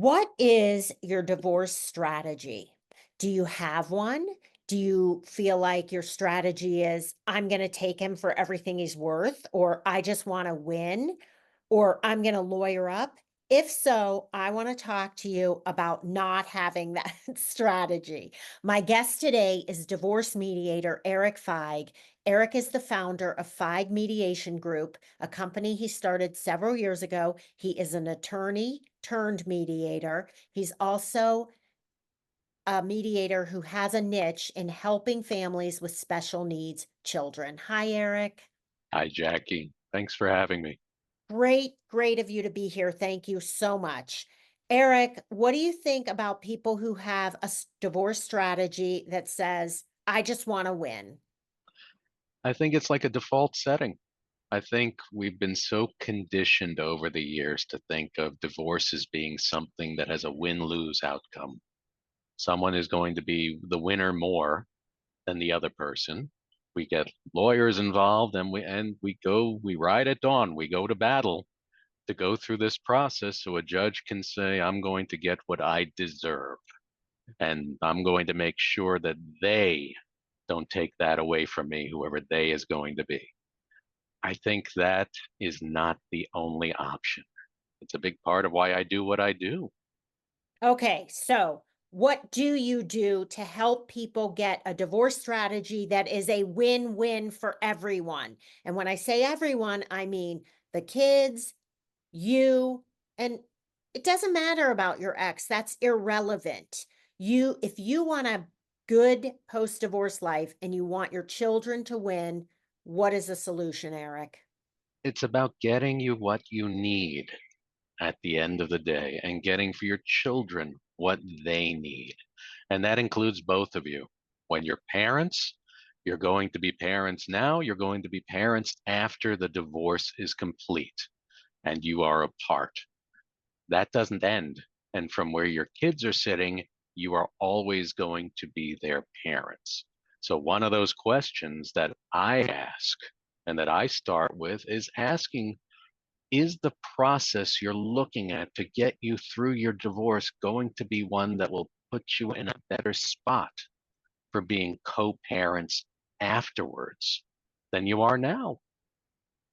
What is your divorce strategy? Do you have one? Do you feel like your strategy is, I'm going to take him for everything he's worth, or I just want to win, or I'm going to lawyer up? If so, I want to talk to you about not having that strategy. My guest today is divorce mediator Erik Feig. Erik is the founder of Feig Mediation Group, a company he started several years ago. He is an attorney turned mediator. He's also a mediator who has a niche in helping families with special needs children. Hi, Erik. Hi, Jackie. Thanks for having me. Great of you to be here. Thank you so much. Erik, what do you think about people who have a divorce strategy that says, I just want to win? I think it's like a default setting. I think we've been so conditioned over the years to think of divorce as being something that has a win-lose outcome. Someone is going to be the winner more than the other person. We get lawyers involved and we ride at dawn, we go to battle to go through this process so a judge can say, I'm going to get what I deserve. And I'm going to make sure that they don't take that away from me, whoever they is going to be. I think that is not the only option. It's a big part of why I do what I do. Okay, so what do you do to help people get a divorce strategy that is a win-win for everyone? And when I say everyone, I mean the kids, you, and it doesn't matter about your ex. That's irrelevant. If you want a good post-divorce life and you want your children to win, what is the solution, Eric? It's about getting you what you need at the end of the day and getting for your children what they need. And that includes both of you. When you're parents, you're going to be parents now, you're going to be parents after the divorce is complete and you are apart. That doesn't end. And from where your kids are sitting, you are always going to be their parents. So, one of those questions that I ask and that I start with is asking, is the process you're looking at to get you through your divorce going to be one that will put you in a better spot for being co parents afterwards than you are now?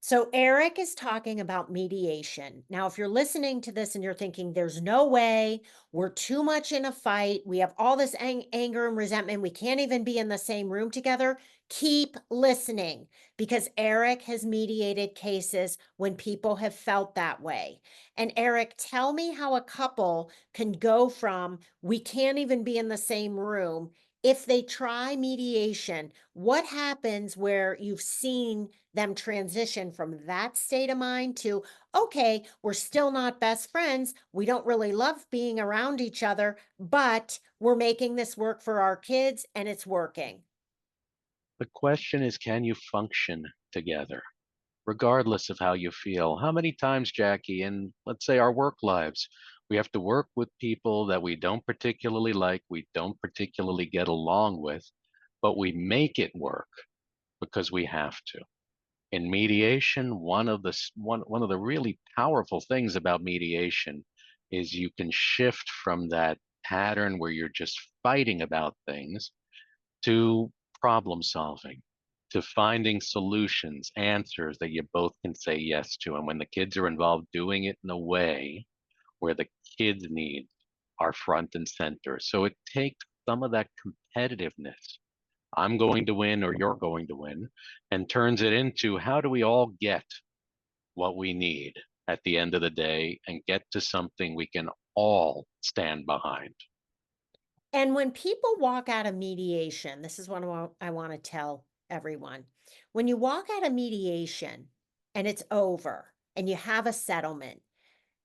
So Eric is talking about mediation. Now, if you're listening to this and you're thinking, there's no way, we're too much in a fight, we have all this anger and resentment, we can't even be in the same room together, keep listening because Eric has mediated cases when people have felt that way. And Eric, tell me how a couple can go from we can't even be in the same room. If they try mediation, what happens where you've seen them transition from that state of mind to, okay, we're still not best friends. We don't really love being around each other, but we're making this work for our kids and it's working. The question is, can you function together, regardless of how you feel? How many times, Jackie, in let's say our work lives, we have to work with people that we don't particularly like, we don't particularly get along with, but we make it work because we have to. In mediation, one of the really powerful things about mediation is you can shift from that pattern where you're just fighting about things to problem solving, to finding solutions, answers that you both can say yes to. And when the kids are involved, doing it in a way where the kids' needs are front and center. So it takes some of that competitiveness. I'm going to win or you're going to win, and turns it into how do we all get what we need at the end of the day and get to something we can all stand behind. And when people walk out of mediation, this is what I want to tell everyone. When you walk out of mediation and it's over and you have a settlement,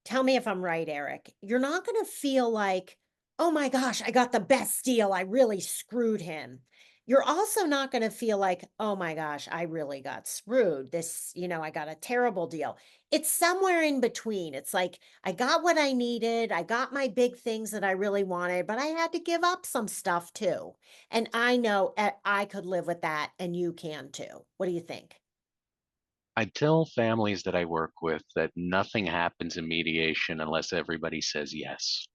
tell me if I'm right, Eric. You're not going to feel like, oh my gosh, I got the best deal. I really screwed him. You're also not going to feel like, oh my gosh, I really got screwed. I got a terrible deal. It's somewhere in between. It's like, I got what I needed. I got my big things that I really wanted, but I had to give up some stuff too. And I know I could live with that, and you can too. What do you think? I tell families that I work with that nothing happens in mediation unless everybody says yes.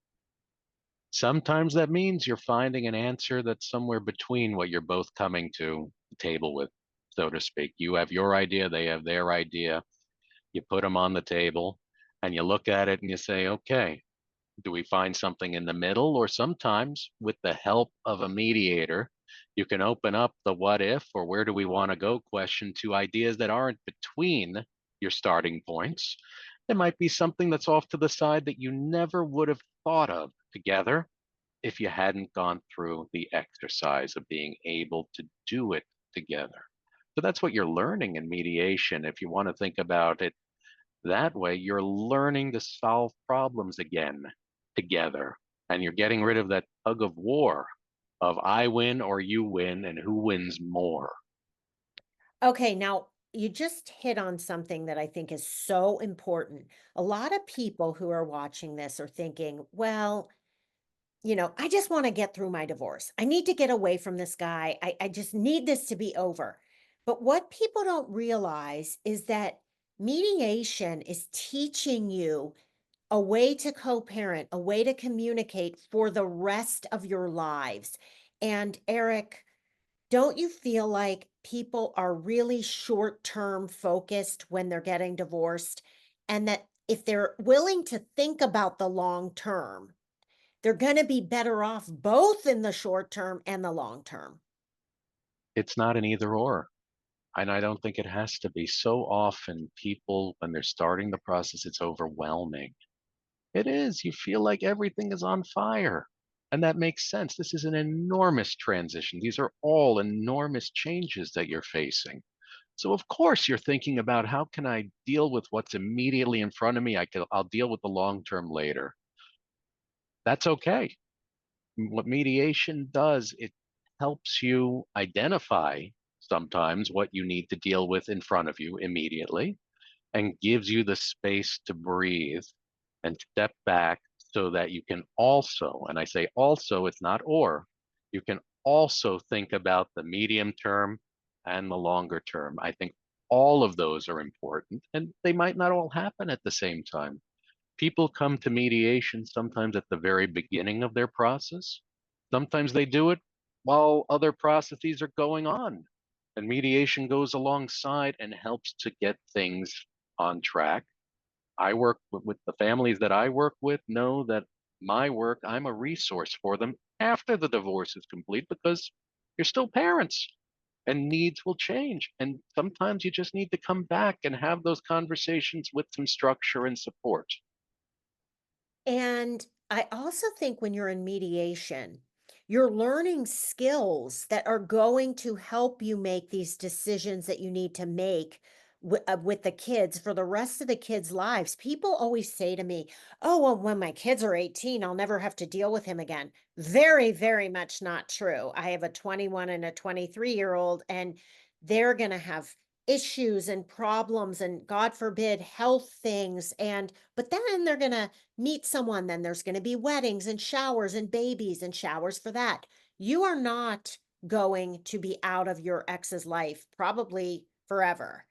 Sometimes that means you're finding an answer that's somewhere between what you're both coming to the table with, so to speak. You have your idea, they have their idea. You put them on the table and you look at it and you say, okay, do we find something in the middle? Or sometimes, with the help of a mediator, you can open up the what if or where do we want to go question to ideas that aren't between your starting points. There might be something that's off to the side that you never would have thought of together if you hadn't gone through the exercise of being able to do it together. So that's what you're learning in mediation. If you want to think about it that way, you're learning to solve problems again together, and you're getting rid of that tug of war of I win or you win and who wins more. Okay, now you just hit on something that I think is so important. A lot of people who are watching this are thinking, well, I just want to get through my divorce. I need to get away from this guy. I just need this to be over. But what people don't realize is that mediation is teaching you a way to co parent, a way to communicate for the rest of your lives. And Eric, don't you feel like people are really short term focused when they're getting divorced? And that if they're willing to think about the long term, they're going to be better off both in the short term and the long term. It's not an either or. And I don't think it has to be. So often, people, when they're starting the process, it's overwhelming. It is. You feel like everything is on fire. And that makes sense. This is an enormous transition. These are all enormous changes that you're facing. So of course you're thinking about how can I deal with what's immediately in front of me? I'll deal with the long term later. That's okay. What mediation does, it helps you identify sometimes what you need to deal with in front of you immediately and gives you the space to breathe and step back so that you can also, and I say also, it's not or, you can also think about the medium term and the longer term. I think all of those are important and they might not all happen at the same time. People come to mediation sometimes at the very beginning of their process. Sometimes they do it while other processes are going on. And mediation goes alongside and helps to get things on track. I work with the families that I work with know that my work, I'm a resource for them after the divorce is complete because you're still parents and needs will change. And sometimes you just need to come back and have those conversations with some structure and support. And I also think when you're in mediation, you're learning skills that are going to help you make these decisions that you need to make with the kids for the rest of the kids' lives. People always say to me, oh, well, when my kids are 18, I'll never have to deal with him again. Very, very much not true. I have a 21 and a 23-year-old, and they're going to have issues and problems and God forbid health things. But then they're going to meet someone, then there's going to be weddings and showers and babies and showers for that. You are not going to be out of your ex's life probably forever.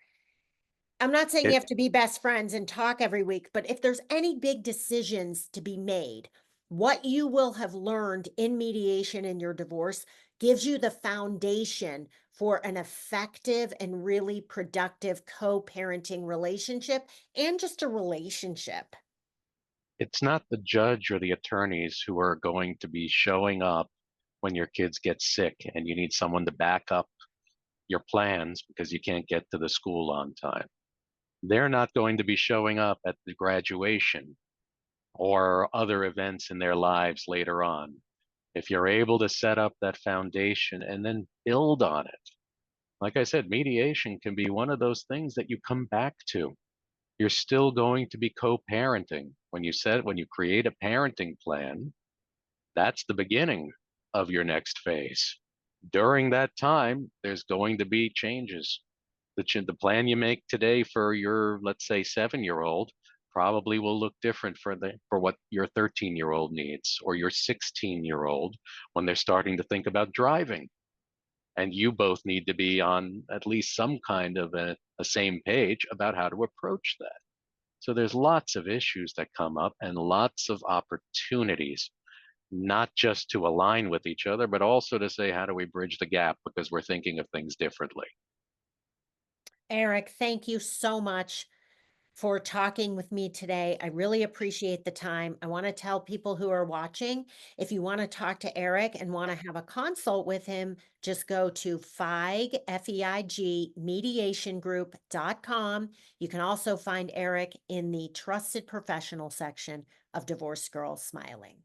I'm not saying you It have to be best friends and talk every week, but if there's any big decisions to be made, what you will have learned in mediation in your divorce gives you the foundation for an effective and really productive co-parenting relationship and just a relationship. it's not the judge or the attorneys who are going to be showing up when your kids get sick and you need someone to back up your plans because you can't get to the school on time. They're not going to be showing up at the graduation or other events in their lives later on. If you're able to set up that foundation and then build on it, like I said, mediation can be one of those things that you come back to. You're still going to be co-parenting. When you create a parenting plan, that's the beginning of your next phase. During that time, there's going to be changes. The plan you make today for your, let's say, 7-year-old probably will look different for what your 13-year-old needs or your 16-year-old when they're starting to think about driving. And you both need to be on at least some kind of a same page about how to approach that. So there's lots of issues that come up and lots of opportunities, not just to align with each other, but also to say, how do we bridge the gap because we're thinking of things differently? Eric, thank you so much for talking with me today. I really appreciate the time. I want to tell people who are watching, if you want to talk to Eric and want to have a consult with him, just go to Feig, Feig, mediationgroup.com. You can also find Eric in the trusted professional section of Divorced Girls Smiling.